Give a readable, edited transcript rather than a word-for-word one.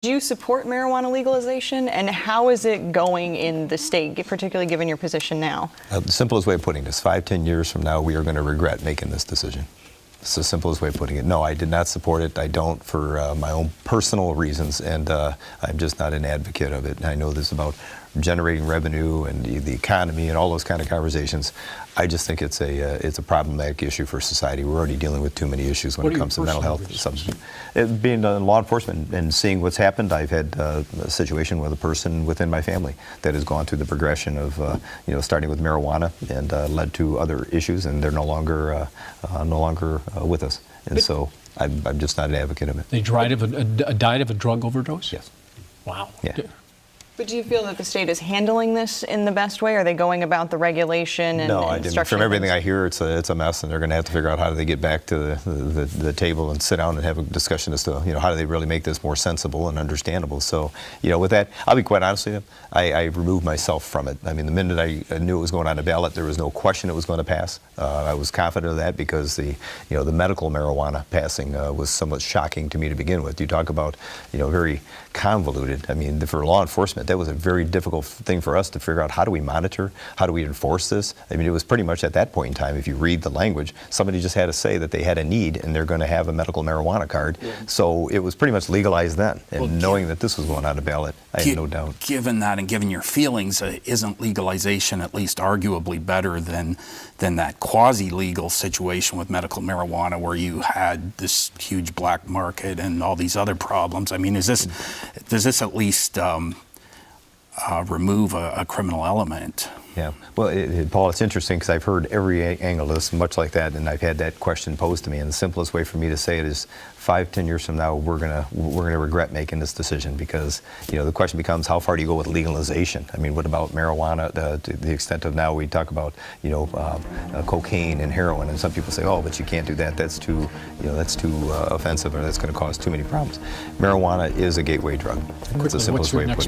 Do you support marijuana legalization, and how is it going in the state, particularly given your position now? The simplest way of putting this, 5-10 years from now, we are going to regret making this decision. It's the simplest way of putting it. No, I did not support it. I don't for my own personal reasons, and I'm just not an advocate of it. And I know this about generating revenue and the economy and all those kind of conversations. I just think it's a problematic issue for society. We're already dealing with too many issues when it comes to mental health. Being in law enforcement and seeing what's happened, I've had a situation with a person within my family that has gone through the progression of, starting with marijuana and led to other issues, and they're no longer with us. And so I'm just not an advocate of it. They died of a drug overdose? Yes. Wow. Yeah. But do you feel that the state is handling this in the best way? Are they going about the regulation and No, I didn't. From everything I hear, it's a mess, and they're going to have to figure out how do they get back to the table and sit down and have a discussion as to how do they really make this more sensible and understandable. So with that, I'll be quite honest with you, I removed myself from it. I mean, the minute I knew it was going on the ballot, there was no question it was going to pass. I was confident of that because the medical marijuana passing was somewhat shocking to me to begin with. You talk about very convoluted. I mean, for law enforcement, that was a very difficult thing for us to figure out. How do we monitor? How do we enforce this? I mean, it was pretty much at that point in time, if you read the language, somebody just had to say that they had a need and they're going to have a medical marijuana card. Yeah. So it was pretty much legalized then. And knowing that this was going on the ballot, I had no doubt. Given that and given your feelings, isn't legalization at least arguably better than that quasi-legal situation with medical marijuana where you had this huge black market and all these other problems? I mean, does this at least remove a criminal element? Yeah. Well, Paul, it's interesting because I've heard every angle of this, much like that, and I've had that question posed to me. And the simplest way for me to say it is 5-10 years from now, we're gonna regret making this decision because the question becomes how far do you go with legalization? I mean, what about marijuana? To the extent of now we talk about cocaine and heroin, and some people say, oh, but you can't do that. That's too offensive, or that's going to cause too many problems. Marijuana is a gateway drug. It's the simplest way of putting it.